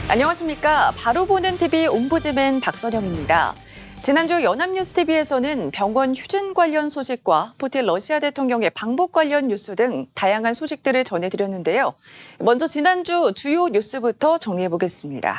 안녕하십니까. 바로 보는 TV 옴부즈맨 박선영입니다. 지난주 연합뉴스TV에서는 병원 휴진 관련 소식과 푸틴 러시아 대통령의 방북 관련 뉴스 등 다양한 소식들을 전해드렸는데요. 먼저 지난주 주요 뉴스부터 정리해보겠습니다.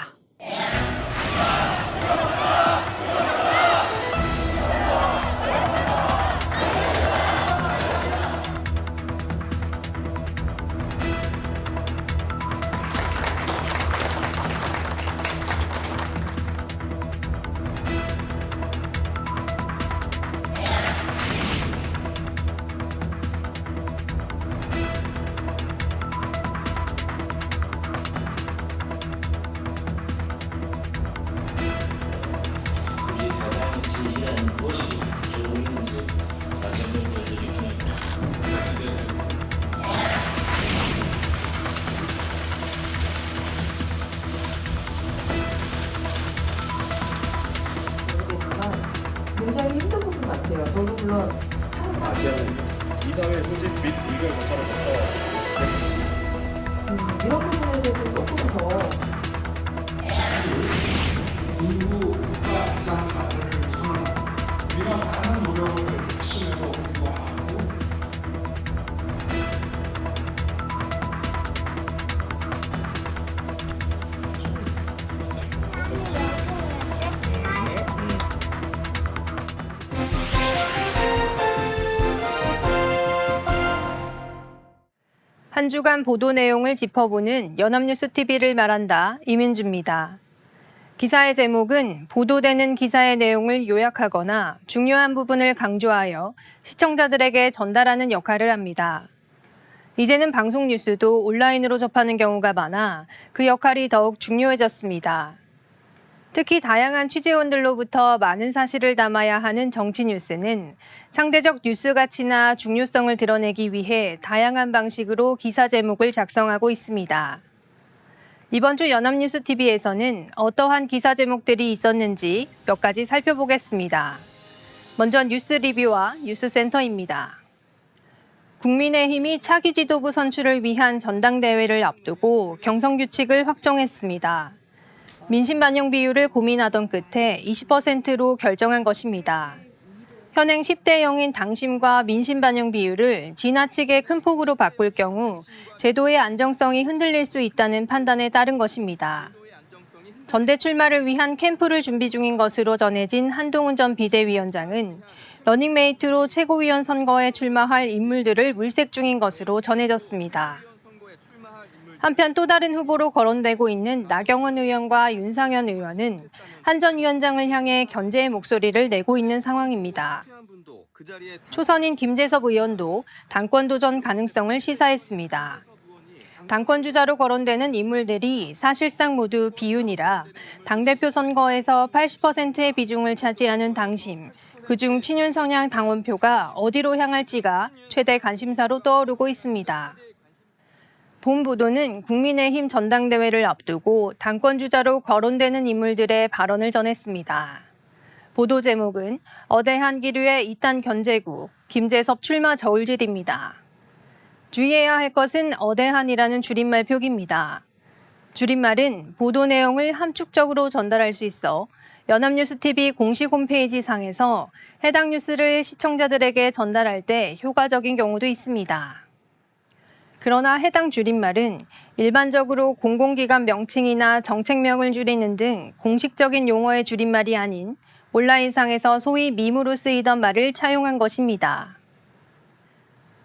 굉장히 힘든 부분 같아요. 저도 물론 항상 이사회 소집 및 의결 절차를 거쳐 이런 부분에서 조금 더 인구 국가 비상사태를 선언하고 우리가 많은 노력을 했음에도 불구하고 한 주간 보도 내용을 짚어보는 연합뉴스TV를 말한다. 이민주입니다. 기사의 제목은 보도되는 기사의 내용을 요약하거나 중요한 부분을 강조하여 시청자들에게 전달하는 역할을 합니다. 이제는 방송 뉴스도 온라인으로 접하는 경우가 많아 그 역할이 더욱 중요해졌습니다. 특히 다양한 취재원들로부터 많은 사실을 담아야 하는 정치 뉴스는 상대적 뉴스 가치나 중요성을 드러내기 위해 다양한 방식으로 기사 제목을 작성하고 있습니다. 이번 주 연합뉴스TV에서는 어떠한 기사 제목들이 있었는지 몇 가지 살펴보겠습니다. 먼저 뉴스 리뷰와 뉴스센터입니다. 국민의힘이 차기 지도부 선출을 위한 전당대회를 앞두고 경선 규칙을 확정했습니다. 민심 반영 비율을 고민하던 끝에 20%로 결정한 것입니다. 현행 10대 0인 당심과 민심 반영 비율을 지나치게 큰 폭으로 바꿀 경우 제도의 안정성이 흔들릴 수 있다는 판단에 따른 것입니다. 전대 출마를 위한 캠프를 준비 중인 것으로 전해진 한동훈 전 비대위원장은 러닝메이트로 최고위원 선거에 출마할 인물들을 물색 중인 것으로 전해졌습니다. 한편 또 다른 후보로 거론되고 있는 나경원 의원과 윤상현 의원은 한 전 위원장을 향해 견제의 목소리를 내고 있는 상황입니다. 초선인 김재섭 의원도 당권 도전 가능성을 시사했습니다. 당권 주자로 거론되는 인물들이 사실상 모두 비윤이라 당대표 선거에서 80%의 비중을 차지하는 당심, 그중 친윤 성향 당원표가 어디로 향할지가 최대 관심사로 떠오르고 있습니다. 본 보도는 국민의힘 전당대회를 앞두고 당권 주자로 거론되는 인물들의 발언을 전했습니다. 보도 제목은 어대한 기류의 이딴 견제구, 김재섭 출마 저울질입니다. 주의해야 할 것은 어대한이라는 줄임말 표기입니다. 줄임말은 보도 내용을 함축적으로 전달할 수 있어 연합뉴스TV 공식 홈페이지 상에서 해당 뉴스를 시청자들에게 전달할 때 효과적인 경우도 있습니다. 그러나 해당 줄임말은 일반적으로 공공기관 명칭이나 정책명을 줄이는 등 공식적인 용어의 줄임말이 아닌 온라인상에서 소위 밈으로 쓰이던 말을 차용한 것입니다.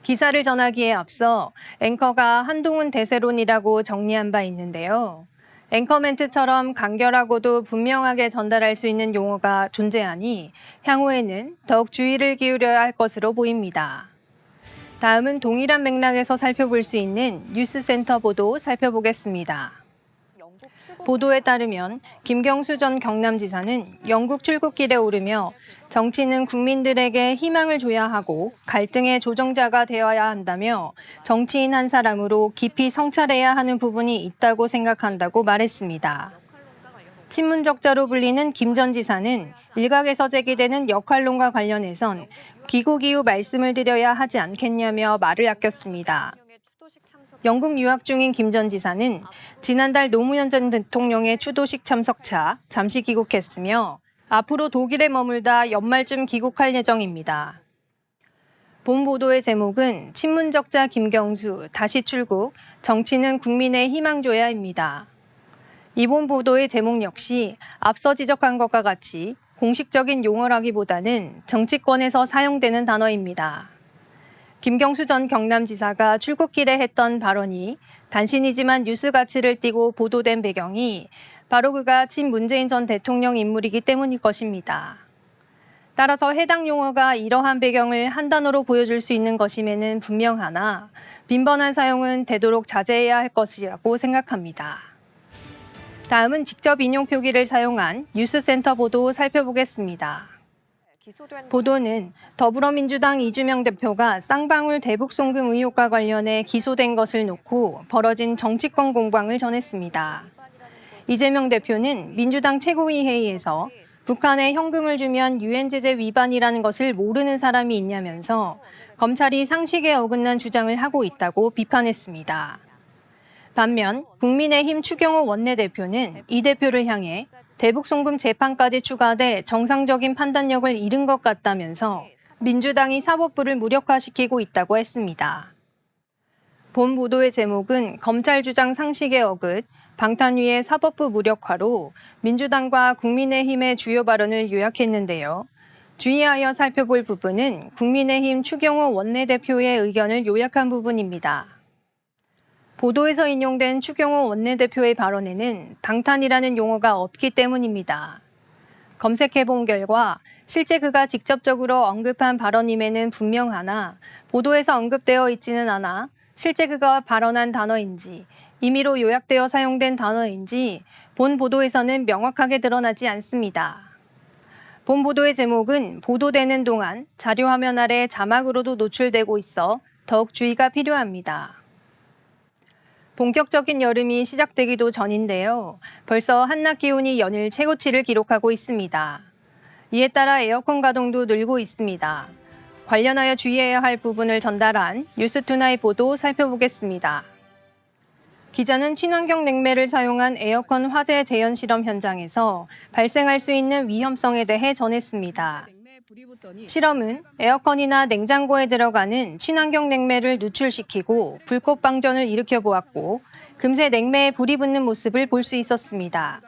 기사를 전하기에 앞서 앵커가 한동훈 대세론이라고 정리한 바 있는데요. 앵커 멘트처럼 간결하고도 분명하게 전달할 수 있는 용어가 존재하니 향후에는 더욱 주의를 기울여야 할 것으로 보입니다. 다음은 동일한 맥락에서 살펴볼 수 있는 뉴스센터 보도 살펴보겠습니다. 보도에 따르면 김경수 전 경남지사는 영국 출국길에 오르며 정치는 국민들에게 희망을 줘야 하고 갈등의 조정자가 되어야 한다며 정치인 한 사람으로 깊이 성찰해야 하는 부분이 있다고 생각한다고 말했습니다. 친문적자로 불리는 김 전 지사는 일각에서 제기되는 역할론과 관련해선 귀국 이후 말씀을 드려야 하지 않겠냐며 말을 아꼈습니다. 영국 유학 중인 김 전 지사는 지난달 노무현 전 대통령의 추도식 참석차 잠시 귀국했으며 앞으로 독일에 머물다 연말쯤 귀국할 예정입니다. 본 보도의 제목은 친문적자 김경수 다시 출국, 정치는 국민의 희망조야입니다. 이번 보도의 제목 역시 앞서 지적한 것과 같이 공식적인 용어라기보다는 정치권에서 사용되는 단어입니다. 김경수 전 경남지사가 출국길에 했던 발언이 단신이지만 뉴스 가치를 띠고 보도된 배경이 바로 그가 친문재인 전 대통령 인물이기 때문일 것입니다. 따라서 해당 용어가 이러한 배경을 한 단어로 보여줄 수 있는 것임에는 분명하나 빈번한 사용은 되도록 자제해야 할 것이라고 생각합니다. 다음은 직접 인용 표기를 사용한 뉴스센터 보도 살펴보겠습니다. 보도는 더불어민주당 이주명 대표가 쌍방울 대북 송금 의혹과 관련해 기소된 것을 놓고 벌어진 정치권 공방을 전했습니다. 이재명 대표는 민주당 최고위 회의에서 북한에 현금을 주면 유엔 제재 위반이라는 것을 모르는 사람이 있냐면서 검찰이 상식에 어긋난 주장을 하고 있다고 비판했습니다. 반면 국민의힘 추경호 원내대표는 이 대표를 향해 대북 송금 재판까지 추가돼 정상적인 판단력을 잃은 것 같다면서 민주당이 사법부를 무력화시키고 있다고 했습니다. 본 보도의 제목은 검찰 주장 상식에 어긋, 방탄위의 사법부 무력화로 민주당과 국민의힘의 주요 발언을 요약했는데요. 주의하여 살펴볼 부분은 국민의힘 추경호 원내대표의 의견을 요약한 부분입니다. 보도에서 인용된 추경호 원내대표의 발언에는 방탄이라는 용어가 없기 때문입니다. 검색해본 결과 실제 그가 직접적으로 언급한 발언임에는 분명하나 보도에서 언급되어 있지는 않아 실제 그가 발언한 단어인지 임의로 요약되어 사용된 단어인지 본 보도에서는 명확하게 드러나지 않습니다. 본 보도의 제목은 보도되는 동안 자료 화면 아래 자막으로도 노출되고 있어 더욱 주의가 필요합니다. 본격적인 여름이 시작되기도 전인데요. 벌써 한낮 기온이 연일 최고치를 기록하고 있습니다. 이에 따라 에어컨 가동도 늘고 있습니다. 관련하여 주의해야 할 부분을 전달한 뉴스투나잇 보도 살펴보겠습니다. 기자는 친환경 냉매를 사용한 에어컨 화재 재현 실험 현장에서 발생할 수 있는 위험성에 대해 전했습니다. 실험은 에어컨이나 냉장고에 들어가는 친환경 냉매를 누출시키고 불꽃 방전을 일으켜 보았고 금세 냉매에 불이 붙는 모습을 볼 수 있었습니다.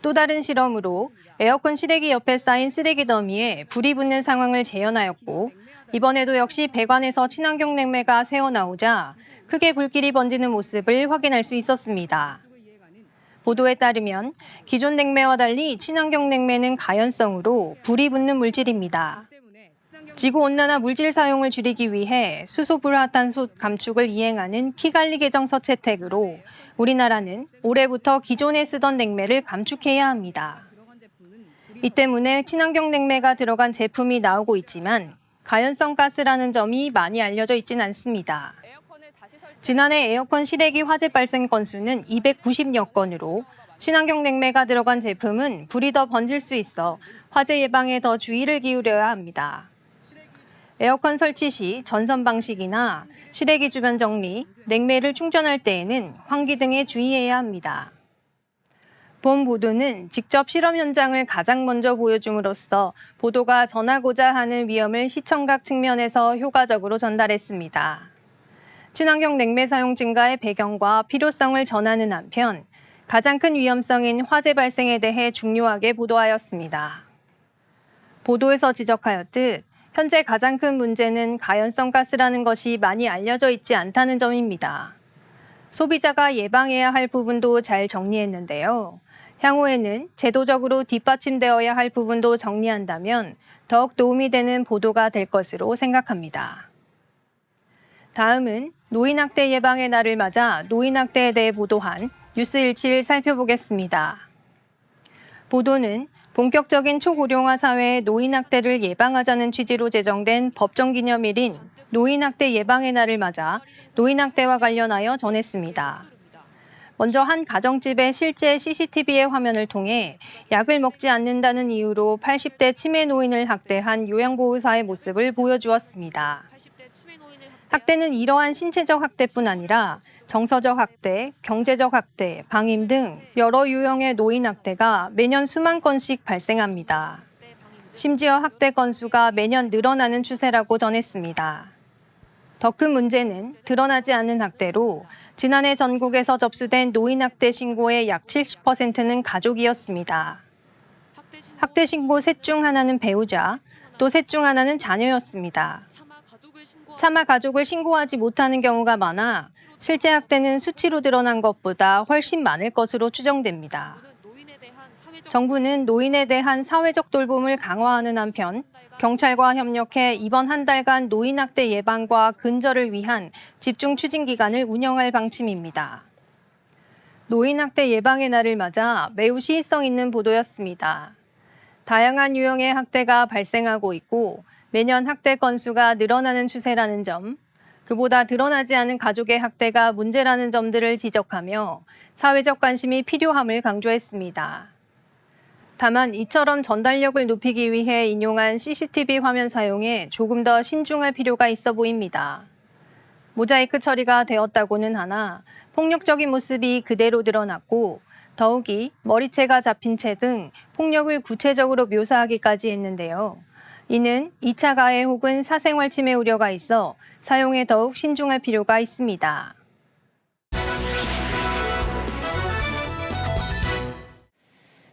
또 다른 실험으로 에어컨 실외기 옆에 쌓인 쓰레기 더미에 불이 붙는 상황을 재현하였고 이번에도 역시 배관에서 친환경 냉매가 새어나오자 크게 불길이 번지는 모습을 확인할 수 있었습니다. 보도에 따르면 기존 냉매와 달리 친환경 냉매는 가연성으로 불이 붙는 물질입니다. 지구온난화 물질 사용을 줄이기 위해 수소 불화탄소 감축을 이행하는 키갈리 개정서 채택으로 우리나라는 올해부터 기존에 쓰던 냉매를 감축해야 합니다. 이 때문에 친환경 냉매가 들어간 제품이 나오고 있지만 가연성 가스라는 점이 많이 알려져 있진 않습니다. 지난해 에어컨 실외기 화재 발생 건수는 290여 건으로 친환경 냉매가 들어간 제품은 불이 더 번질 수 있어 화재 예방에 더 주의를 기울여야 합니다. 에어컨 설치 시 전선 방식이나 실외기 주변 정리, 냉매를 충전할 때에는 환기 등에 주의해야 합니다. 본 보도는 직접 실험 현장을 가장 먼저 보여줌으로써 보도가 전하고자 하는 위험을 시청각 측면에서 효과적으로 전달했습니다. 친환경 냉매 사용 증가의 배경과 필요성을 전하는 한편 가장 큰 위험성인 화재 발생에 대해 중요하게 보도하였습니다. 보도에서 지적하였듯 현재 가장 큰 문제는 가연성 가스라는 것이 많이 알려져 있지 않다는 점입니다. 소비자가 예방해야 할 부분도 잘 정리했는데요. 향후에는 제도적으로 뒷받침되어야 할 부분도 정리한다면 더욱 도움이 되는 보도가 될 것으로 생각합니다. 다음은 노인학대 예방의 날을 맞아 노인학대에 대해 보도한 뉴스17 살펴보겠습니다. 보도는 본격적인 초고령화 사회의 노인학대를 예방하자는 취지로 제정된 법정기념일인 노인학대 예방의 날을 맞아 노인학대와 관련하여 전했습니다. 먼저 한 가정집의 실제 CCTV의 화면을 통해 약을 먹지 않는다는 이유로 80대 치매 노인을 학대한 요양보호사의 모습을 보여주었습니다. 학대는 이러한 신체적 학대뿐 아니라 정서적 학대, 경제적 학대, 방임 등 여러 유형의 노인 학대가 매년 수만 건씩 발생합니다. 심지어 학대 건수가 매년 늘어나는 추세라고 전했습니다. 더 큰 문제는 드러나지 않는 학대로 지난해 전국에서 접수된 노인 학대 신고의 약 70%는 가족이었습니다. 학대 신고 셋 중 하나는 배우자, 또 셋 중 하나는 자녀였습니다. 차마 가족을 신고하지 못하는 경우가 많아 실제 학대는 수치로 드러난 것보다 훨씬 많을 것으로 추정됩니다. 정부는 노인에 대한 사회적 돌봄을 강화하는 한편 경찰과 협력해 이번 한 달간 노인 학대 예방과 근절을 위한 집중 추진 기간을 운영할 방침입니다. 노인 학대 예방의 날을 맞아 매우 시의성 있는 보도였습니다. 다양한 유형의 학대가 발생하고 있고 매년 학대 건수가 늘어나는 추세라는 점, 그보다 드러나지 않은 가족의 학대가 문제라는 점들을 지적하며 사회적 관심이 필요함을 강조했습니다. 다만 이처럼 전달력을 높이기 위해 인용한 CCTV 화면 사용에 조금 더 신중할 필요가 있어 보입니다. 모자이크 처리가 되었다고는 하나 폭력적인 모습이 그대로 드러났고 더욱이 머리채가 잡힌 채 등 폭력을 구체적으로 묘사하기까지 했는데요. 이는 2차 가해 혹은 사생활 침해 우려가 있어 사용에 더욱 신중할 필요가 있습니다.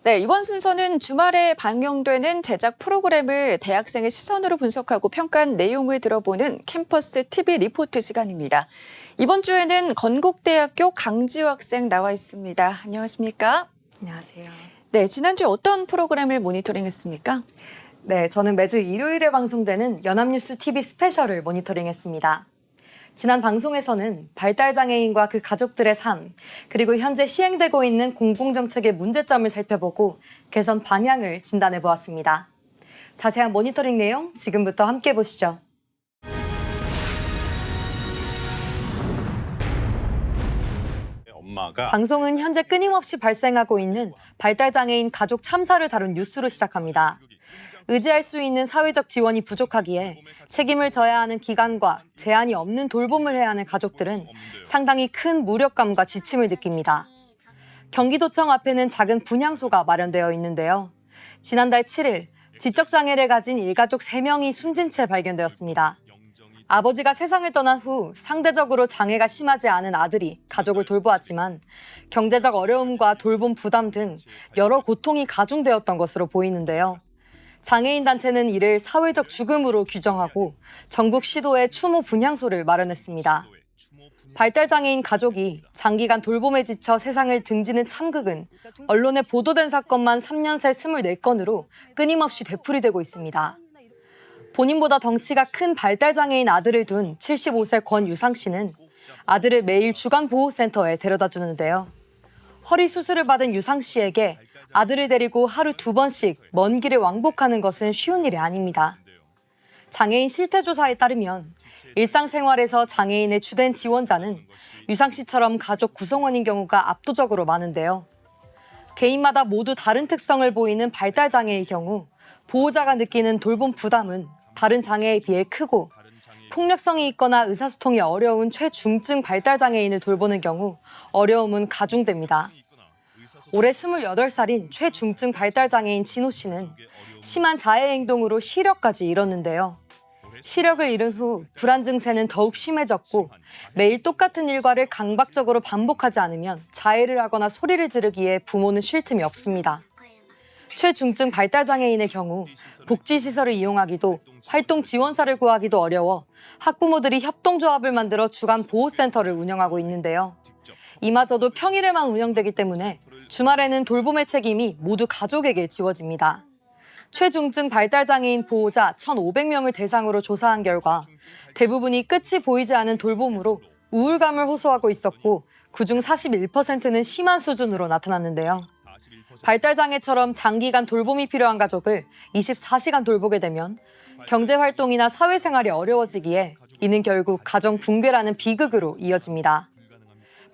네, 이번 순서는 주말에 방영되는 제작 프로그램을 대학생의 시선으로 분석하고 평가한 내용을 들어보는 캠퍼스 TV 리포트 시간입니다. 이번 주에는 건국대학교 강지우 학생 나와 있습니다. 안녕하십니까? 안녕하세요. 네, 지난주 어떤 프로그램을 모니터링했습니까? 네, 저는 매주 일요일에 방송되는 연합뉴스 TV 스페셜을 모니터링했습니다. 지난 방송에서는 발달장애인과 그 가족들의 삶, 그리고 현재 시행되고 있는 공공정책의 문제점을 살펴보고 개선 방향을 진단해보았습니다. 자세한 모니터링 내용 지금부터 함께 보시죠. 방송은 현재 끊임없이 발생하고 있는 발달장애인 가족 참사를 다룬 뉴스로 시작합니다. 의지할 수 있는 사회적 지원이 부족하기에 책임을 져야 하는 기관과 제한이 없는 돌봄을 해야 하는 가족들은 상당히 큰 무력감과 지침을 느낍니다. 경기도청 앞에는 작은 분향소가 마련되어 있는데요. 지난달 7일 지적장애를 가진 일가족 3명이 숨진 채 발견되었습니다. 아버지가 세상을 떠난 후 상대적으로 장애가 심하지 않은 아들이 가족을 돌보았지만 경제적 어려움과 돌봄 부담 등 여러 고통이 가중되었던 것으로 보이는데요. 장애인 단체는 이를 사회적 죽음으로 규정하고 전국 시도에 추모 분향소를 마련했습니다. 발달장애인 가족이 장기간 돌봄에 지쳐 세상을 등지는 참극은 언론에 보도된 사건만 3년 새 24건으로 끊임없이 되풀이되고 있습니다. 본인보다 덩치가 큰 발달장애인 아들을 둔 75세 권유상 씨는 아들을 매일 주간보호센터에 데려다 주는데요. 허리 수술을 받은 유상 씨에게 아들을 데리고 하루 2번씩 먼 길을 왕복하는 것은 쉬운 일이 아닙니다. 장애인 실태조사에 따르면 일상생활에서 장애인의 주된 지원자는 유상 씨처럼 가족 구성원인 경우가 압도적으로 많은데요. 개인마다 모두 다른 특성을 보이는 발달장애의 경우 보호자가 느끼는 돌봄 부담은 다른 장애에 비해 크고 폭력성이 있거나 의사소통이 어려운 최중증 발달장애인을 돌보는 경우 어려움은 가중됩니다. 올해 28살인 최중증 발달장애인 진호 씨는 심한 자해 행동으로 시력까지 잃었는데요. 시력을 잃은 후 불안 증세는 더욱 심해졌고 매일 똑같은 일과를 강박적으로 반복하지 않으면 자해를 하거나 소리를 지르기에 부모는 쉴 틈이 없습니다. 최중증 발달장애인의 경우 복지시설을 이용하기도 활동 지원사를 구하기도 어려워 학부모들이 협동조합을 만들어 주간 보호센터를 운영하고 있는데요. 이마저도 평일에만 운영되기 때문에 주말에는 돌봄의 책임이 모두 가족에게 지워집니다. 최중증 발달장애인 보호자 1,500명을 대상으로 조사한 결과 대부분이 끝이 보이지 않은 돌봄으로 우울감을 호소하고 있었고 그중 41%는 심한 수준으로 나타났는데요. 발달장애처럼 장기간 돌봄이 필요한 가족을 24시간 돌보게 되면 경제활동이나 사회생활이 어려워지기에 이는 결국 가정 붕괴라는 비극으로 이어집니다.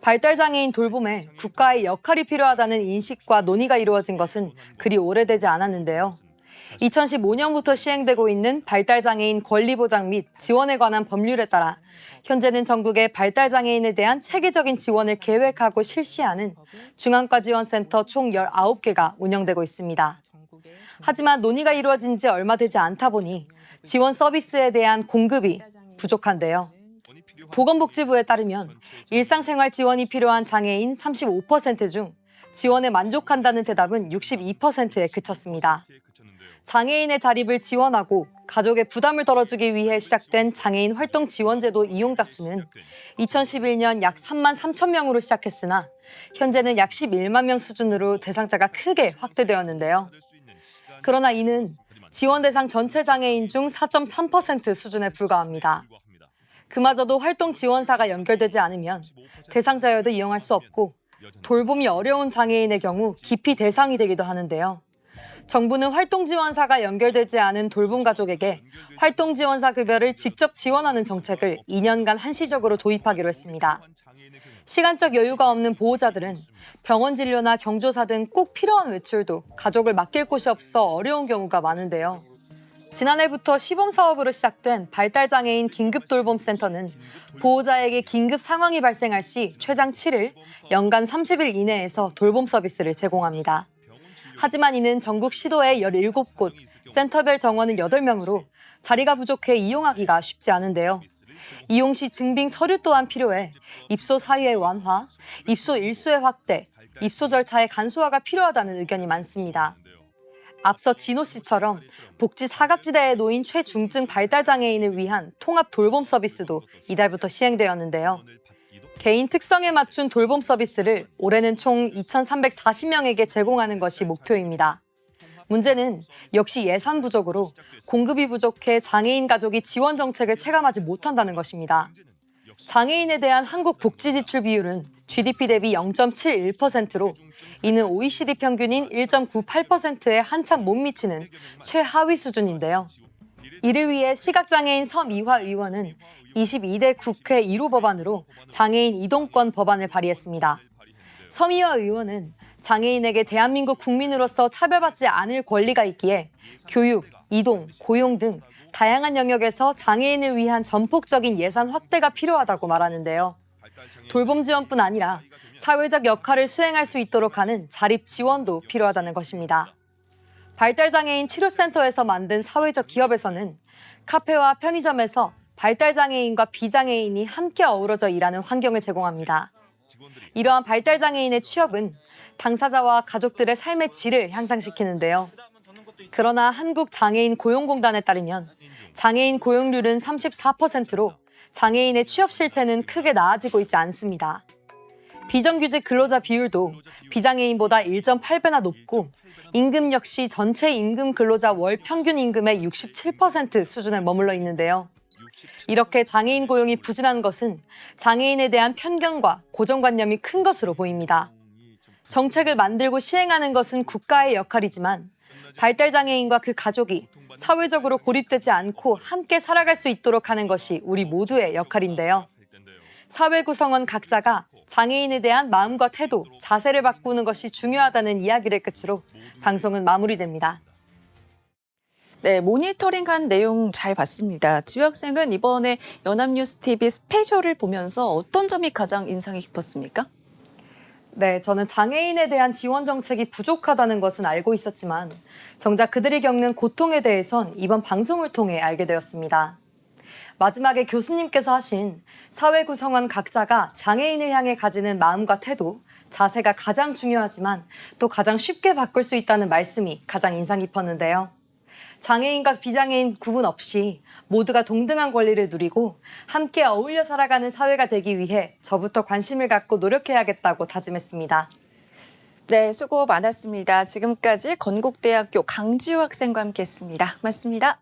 발달장애인 돌봄에 국가의 역할이 필요하다는 인식과 논의가 이루어진 것은 그리 오래되지 않았는데요. 2015년부터 시행되고 있는 발달장애인 권리보장 및 지원에 관한 법률에 따라 현재는 전국의 발달장애인에 대한 체계적인 지원을 계획하고 실시하는 중앙과 지원센터 총 19개가 운영되고 있습니다. 하지만 논의가 이루어진 지 얼마 되지 않다 보니 지원 서비스에 대한 공급이 부족한데요. 보건복지부에 따르면 일상생활 지원이 필요한 장애인 35% 중 지원에 만족한다는 대답은 62%에 그쳤습니다. 장애인의 자립을 지원하고 가족의 부담을 덜어주기 위해 시작된 장애인 활동 지원제도 이용자 수는 2011년 약 3만 3천 명으로 시작했으나 현재는 약 11만 명 수준으로 대상자가 크게 확대되었는데요. 그러나 이는 지원 대상 전체 장애인 중 4.3% 수준에 불과합니다. 그마저도 활동 지원사가 연결되지 않으면 대상자여도 이용할 수 없고 돌봄이 어려운 장애인의 경우 기피 대상이 되기도 하는데요. 정부는 활동지원사가 연결되지 않은 돌봄 가족에게 활동지원사 급여를 직접 지원하는 정책을 2년간 한시적으로 도입하기로 했습니다. 시간적 여유가 없는 보호자들은 병원 진료나 경조사 등 꼭 필요한 외출도 가족을 맡길 곳이 없어 어려운 경우가 많은데요. 지난해부터 시범사업으로 시작된 발달장애인 긴급돌봄센터는 보호자에게 긴급 상황이 발생할 시 최장 7일, 연간 30일 이내에서 돌봄 서비스를 제공합니다. 하지만 이는 전국 시도에 17곳, 센터별 정원은 8명으로 자리가 부족해 이용하기가 쉽지 않은데요. 이용 시 증빙 서류 또한 필요해 입소 사유의 완화, 입소 일수의 확대, 입소 절차의 간소화가 필요하다는 의견이 많습니다. 앞서 진호 씨처럼 복지 사각지대에 놓인 최중증 발달장애인을 위한 통합 돌봄 서비스도 이달부터 시행되었는데요. 개인 특성에 맞춘 돌봄 서비스를 올해는 총 2,340명에게 제공하는 것이 목표입니다. 문제는 역시 예산 부족으로 공급이 부족해 장애인 가족이 지원 정책을 체감하지 못한다는 것입니다. 장애인에 대한 한국 복지 지출 비율은 GDP 대비 0.71%로 이는 OECD 평균인 1.98%에 한참 못 미치는 최하위 수준인데요. 이를 위해 시각장애인 서미화 의원은 22대 국회 1호 법안으로 장애인 이동권 법안을 발의했습니다. 서미화 의원은 장애인에게 대한민국 국민으로서 차별받지 않을 권리가 있기에 교육, 이동, 고용 등 다양한 영역에서 장애인을 위한 전폭적인 예산 확대가 필요하다고 말하는데요. 돌봄 지원뿐 아니라 사회적 역할을 수행할 수 있도록 하는 자립 지원도 필요하다는 것입니다. 발달장애인 치료센터에서 만든 사회적 기업에서는 카페와 편의점에서 발달장애인과 비장애인이 함께 어우러져 일하는 환경을 제공합니다. 이러한 발달장애인의 취업은 당사자와 가족들의 삶의 질을 향상시키는데요. 그러나 한국장애인 고용공단에 따르면 장애인 고용률은 34%로 장애인의 취업 실태는 크게 나아지고 있지 않습니다. 비정규직 근로자 비율도 비장애인보다 1.8배나 높고 임금 역시 전체 임금 근로자 월 평균 임금의 67% 수준에 머물러 있는데요. 이렇게 장애인 고용이 부진한 것은 장애인에 대한 편견과 고정관념이 큰 것으로 보입니다. 정책을 만들고 시행하는 것은 국가의 역할이지만 발달장애인과 그 가족이 사회적으로 고립되지 않고 함께 살아갈 수 있도록 하는 것이 우리 모두의 역할인데요. 사회 구성원 각자가 장애인에 대한 마음과 태도, 자세를 바꾸는 것이 중요하다는 이야기를 끝으로 방송은 마무리됩니다. 네, 모니터링한 내용 잘 봤습니다. 지학생은 이번에 연합뉴스TV 스페셜을 보면서 어떤 점이 가장 인상이 깊었습니까? 네, 저는 장애인에 대한 지원 정책이 부족하다는 것은 알고 있었지만 정작 그들이 겪는 고통에 대해선 이번 방송을 통해 알게 되었습니다. 마지막에 교수님께서 하신 사회 구성원 각자가 장애인을 향해 가지는 마음과 태도, 자세가 가장 중요하지만 또 가장 쉽게 바꿀 수 있다는 말씀이 가장 인상 깊었는데요. 장애인과 비장애인 구분 없이 모두가 동등한 권리를 누리고 함께 어울려 살아가는 사회가 되기 위해 저부터 관심을 갖고 노력해야겠다고 다짐했습니다. 네, 수고 많았습니다. 지금까지 건국대학교 강지우 학생과 함께했습니다. 고맙습니다.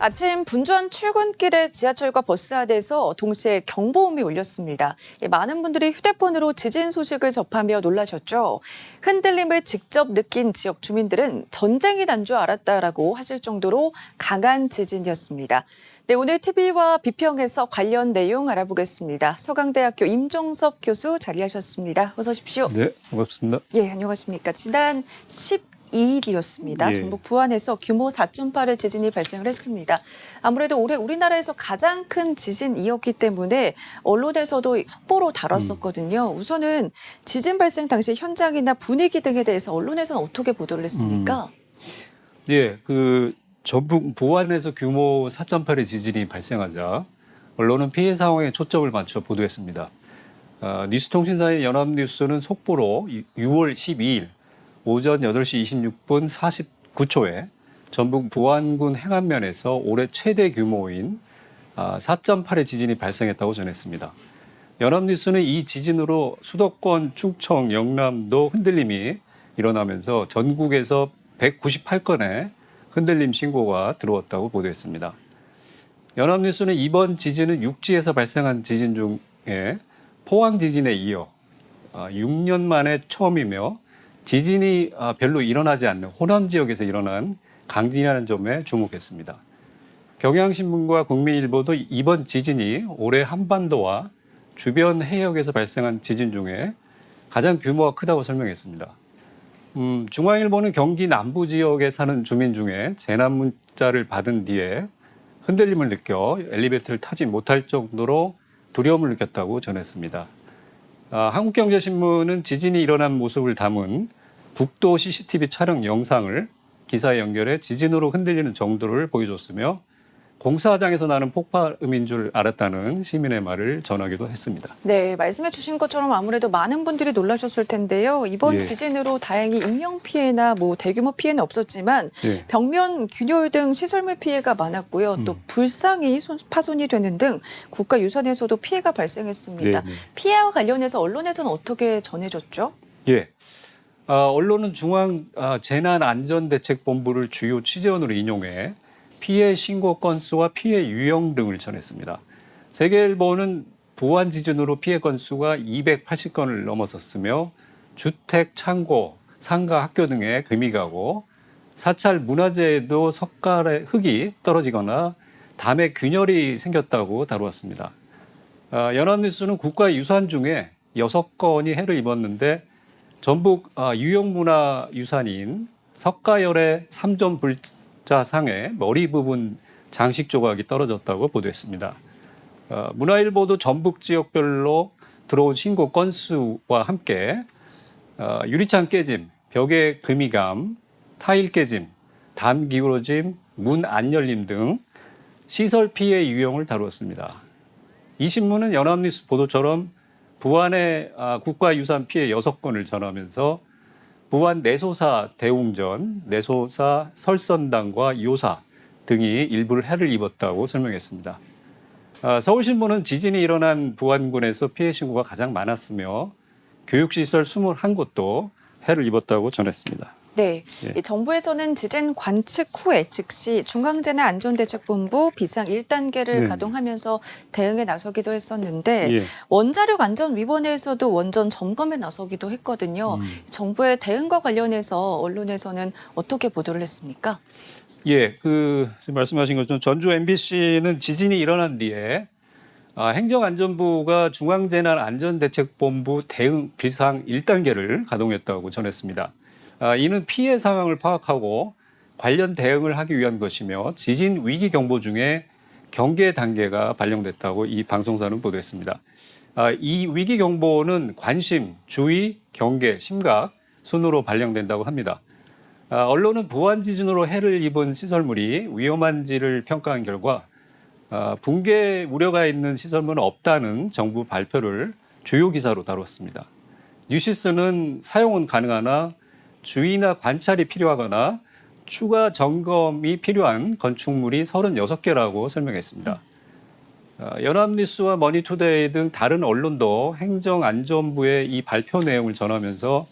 아침 분주한 출근길에 지하철과 버스 안에서 동시에 경보음이 울렸습니다. 많은 분들이 휴대폰으로 지진 소식을 접하며 놀라셨죠. 흔들림을 직접 느낀 지역 주민들은 전쟁이 난 줄 알았다라고 하실 정도로 강한 지진이었습니다. 네, 오늘 TV와 비평에서 관련 내용 알아보겠습니다. 서강대학교 임종섭 교수 자리하셨습니다. 어서 오십시오. 네, 반갑습니다. 예, 안녕하십니까. 지난 12일이었습니다. 예. 전북 부안에서 규모 4.8의 지진이 발생을 했습니다. 아무래도 올해 우리나라에서 가장 큰 지진이었기 때문에 언론에서도 속보로 다뤘었거든요. 우선은 지진 발생 당시 현장이나 분위기 등에 대해서 언론에서는 어떻게 보도를 했습니까? 예, 전북 부안에서 규모 4.8의 지진이 발생하자 언론은 피해 상황에 초점을 맞춰 보도했습니다. 뉴스통신사의 연합뉴스는 속보로 6월 12일 오전 8시 26분 49초에 전북 부안군 행안면에서 올해 최대 규모인 4.8의 지진이 발생했다고 전했습니다. 연합뉴스는 이 지진으로 수도권, 충청, 영남도 흔들림이 일어나면서 전국에서 198건의 흔들림 신고가 들어왔다고 보도했습니다. 연합뉴스는 이번 지진은 육지에서 발생한 지진 중에 포항 지진에 이어 6년 만에 처음이며 지진이 별로 일어나지 않는 호남 지역에서 일어난 강진이라는 점에 주목했습니다. 경향신문과 국민일보도 이번 지진이 올해 한반도와 주변 해역에서 발생한 지진 중에 가장 규모가 크다고 설명했습니다. 중앙일보는 경기 남부 지역에 사는 주민 중에 재난 문자를 받은 뒤에 흔들림을 느껴 엘리베이터를 타지 못할 정도로 두려움을 느꼈다고 전했습니다. 한국경제신문은 지진이 일어난 모습을 담은 북도 CCTV 촬영 영상을 기사에 연결해 지진으로 흔들리는 정도를 보여줬으며 공사장에서 나는 폭발음인 줄 알았다는 시민의 말을 전하기도 했습니다. 네, 말씀해 주신 것처럼 아무래도 많은 분들이 놀라셨을 텐데요. 이번 예. 지진으로 다행히 인명 피해나 대규모 피해는 없었지만 예. 벽면 균열 등 시설물 피해가 많았고요. 또 불상이 파손이 되는 등 국가유산에서도 피해가 발생했습니다. 네, 네. 피해와 관련해서 언론에서는 어떻게 전해졌죠? 예. 언론은 재난안전대책본부를 주요 취재원으로 인용해 피해 신고 건수와 피해 유형 등을 전했습니다. 세계일보는 부안 지진으로 피해 건수가 280건을 넘어섰으며 주택, 창고, 상가, 학교 등에 금이 가고 사찰 문화재에도 석가래 흙이 떨어지거나 담에 균열이 생겼다고 다루었습니다. 연합뉴스는 국가유산 중에 6건이 해를 입었는데 전북 유형문화유산인 석가열의 3점 불자상의 머리 부분 장식 조각이 떨어졌다고 보도했습니다. 문화일보도 전북 지역별로 들어온 신고 건수와 함께 유리창 깨짐, 벽에 금이 감, 타일 깨짐, 담 기울어짐, 문 안 열림 등 시설 피해 유형을 다루었습니다. 이 신문은 연합뉴스 보도처럼 부안의 국가유산 피해 6건을 전하면서 부안 내소사 대웅전, 내소사 설선당과 요사 등이 일부 해를 입었다고 설명했습니다. 서울신문은 지진이 일어난 부안군에서 피해 신고가 가장 많았으며 교육시설 21곳도 해를 입었다고 전했습니다. 네, 예. 정부에서는 지진 관측 후에 즉시 중앙재난안전대책본부 비상 1단계를 네. 가동하면서 대응에 나서기도 했었는데 예. 원자력안전위원회에서도 원전 점검에 나서기도 했거든요. 정부의 대응과 관련해서 언론에서는 어떻게 보도를 했습니까? 예, 지금 말씀하신 것처럼 전주 MBC는 지진이 일어난 뒤에 행정안전부가 중앙재난안전대책본부 대응 비상 1단계를 가동했다고 전했습니다. 이는 피해 상황을 파악하고 관련 대응을 하기 위한 것이며 지진 위기 경보 중에 경계 단계가 발령됐다고 이 방송사는 보도했습니다. 이 위기 경보는 관심, 주의, 경계, 심각 순으로 발령된다고 합니다. 언론은 부안 지진으로 해를 입은 시설물이 위험한지를 평가한 결과 붕괴 우려가 있는 시설물은 없다는 정부 발표를 주요 기사로 다뤘습니다. 뉴시스는 사용은 가능하나 주의나 관찰이 필요하거나 추가 점검이 필요한 건축물이 36개라고 설명했습니다. 연합뉴스와 머니투데이 등 다른 언론도 행정안전부의 이 발표 내용을 전하면서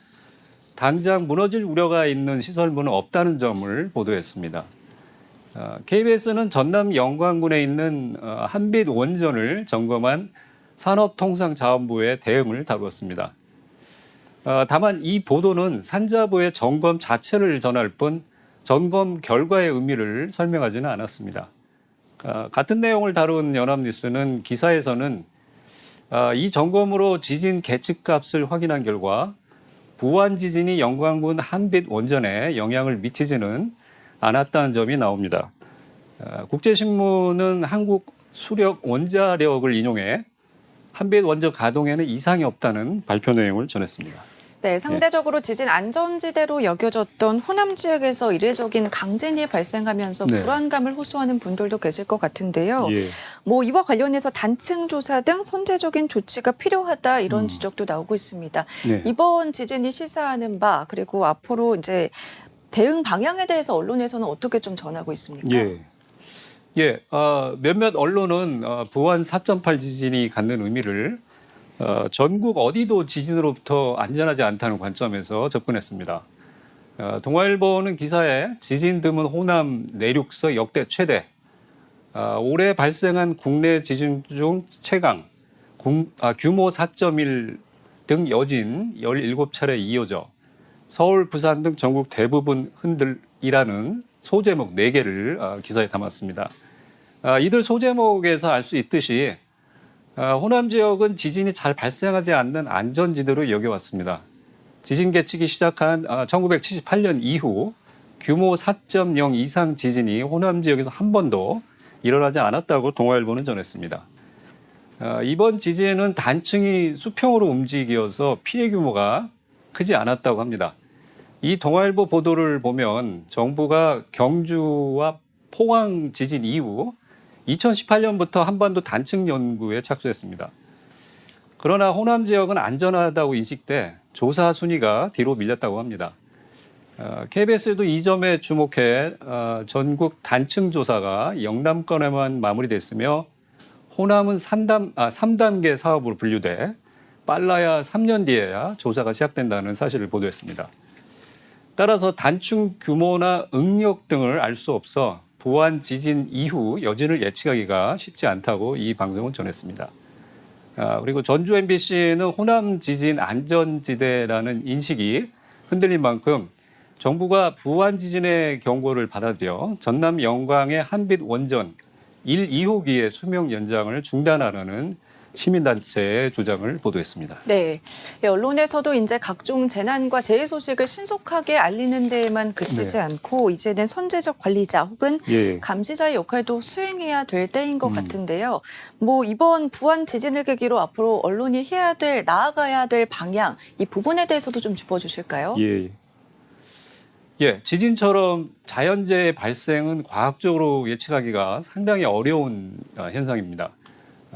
당장 무너질 우려가 있는 시설물은 없다는 점을 보도했습니다. KBS는 전남 영광군에 있는 한빛 원전을 점검한 산업통상자원부의 대응을 다루었습니다. 다만 이 보도는 산자부의 점검 자체를 전할 뿐 점검 결과의 의미를 설명하지는 않았습니다. 같은 내용을 다룬 연합뉴스는 기사에서는 이 점검으로 지진 계측값을 확인한 결과 부안 지진이 영광군 한빛 원전에 영향을 미치지는 않았다는 점이 나옵니다. 국제신문은 한국 수력 원자력을 인용해 한빛 원전 가동에는 이상이 없다는 발표 내용을 전했습니다. 네, 상대적으로 지진 안전지대로 여겨졌던 호남 지역에서 이례적인 강진이 발생하면서 네. 불안감을 호소하는 분들도 계실 것 같은데요. 예. 이와 관련해서 단층 조사 등 선제적인 조치가 필요하다 이런 지적도 나오고 있습니다. 네. 이번 지진이 시사하는 바 그리고 앞으로 이제 대응 방향에 대해서 언론에서는 어떻게 좀 전하고 있습니까? 몇몇 언론은 부안 4.8 지진이 갖는 의미를 전국 어디도 지진으로부터 안전하지 않다는 관점에서 접근했습니다. 동아일보는 기사에 지진 드문 호남 내륙서 역대 최대, 올해 발생한 국내 지진 중 최강, 규모 4.1 등 여진 17차례 이어져 서울, 부산 등 전국 대부분 흔들이라는 소제목 4개를 기사에 담았습니다. 이들 소제목에서 알 수 있듯이 호남 지역은 지진이 잘 발생하지 않는 안전지대로 여겨왔습니다. 지진 계측이 시작한 1978년 이후 규모 4.0 이상 지진이 호남 지역에서 한 번도 일어나지 않았다고 동아일보는 전했습니다. 이번 지진은 단층이 수평으로 움직여서 피해 규모가 크지 않았다고 합니다. 이 동아일보 보도를 보면 정부가 경주와 포항 지진 이후 2018년부터 한반도 단층 연구에 착수했습니다. 그러나 호남 지역은 안전하다고 인식돼 조사 순위가 뒤로 밀렸다고 합니다. KBS도 이 점에 주목해 전국 단층 조사가 영남권에만 마무리됐으며 호남은 3단계 사업으로 분류돼 빨라야 3년 뒤에야 조사가 시작된다는 사실을 보도했습니다. 따라서 단층 규모나 응력 등을 알 수 없어 부안 지진 이후 여진을 예측하기가 쉽지 않다고 이 방송은 전했습니다. 그리고 전주 MBC는 호남 지진 안전지대라는 인식이 흔들린 만큼 정부가 부안 지진의 경고를 받아들여 전남 영광의 한빛 원전 1, 2호기의 수명 연장을 중단하라는 시민단체의 주장을 보도했습니다. 네, 언론에서도 이제 각종 재난과 재해 소식을 신속하게 알리는 데에만 그치지 않고 이제는 선제적 관리자 혹은 감시자의 역할도 수행해야 될 때인 것 같은데요. 이번 부안 지진을 계기로 앞으로 언론이 해야 될, 나아가야 될 방향 이 부분에 대해서도 좀 짚어주실까요? 지진처럼 자연재해 발생은 과학적으로 예측하기가 상당히 어려운 현상입니다.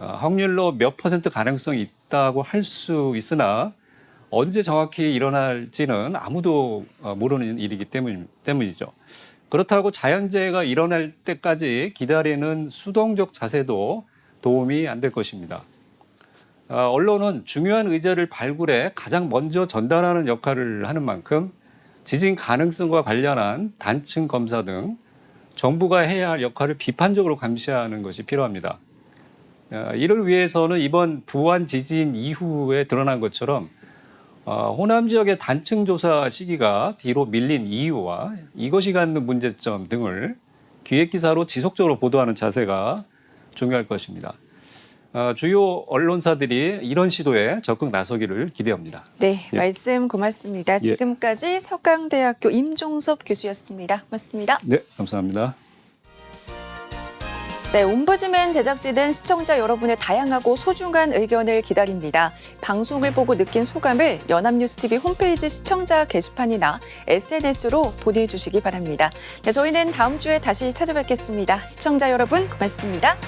확률로 몇 % 가능성이 있다고 할 수 있으나 언제 정확히 일어날지는 아무도 모르는 일이기 때문이죠. 그렇다고 자연재해가 일어날 때까지 기다리는 수동적 자세도 도움이 안 될 것입니다. 언론은 중요한 의제를 발굴해 가장 먼저 전달하는 역할을 하는 만큼 지진 가능성과 관련한 단층 검사 등 정부가 해야 할 역할을 비판적으로 감시하는 것이 필요합니다. 이를 위해서는 이번 부안 지진 이후에 드러난 것처럼 호남 지역의 단층 조사 시기가 뒤로 밀린 이유와 이것이 갖는 문제점 등을 기획기사로 지속적으로 보도하는 자세가 중요할 것입니다. 주요 언론사들이 이런 시도에 적극 나서기를 기대합니다. 네, 말씀 고맙습니다. 지금까지 서강대학교 임종섭 교수였습니다. 고맙습니다. 네, 감사합니다. 네, 옴부즈맨 제작진은 시청자 여러분의 다양하고 소중한 의견을 기다립니다. 방송을 보고 느낀 소감을 연합뉴스TV 홈페이지 시청자 게시판이나 SNS로 보내주시기 바랍니다. 네, 저희는 다음 주에 다시 찾아뵙겠습니다. 시청자 여러분 고맙습니다.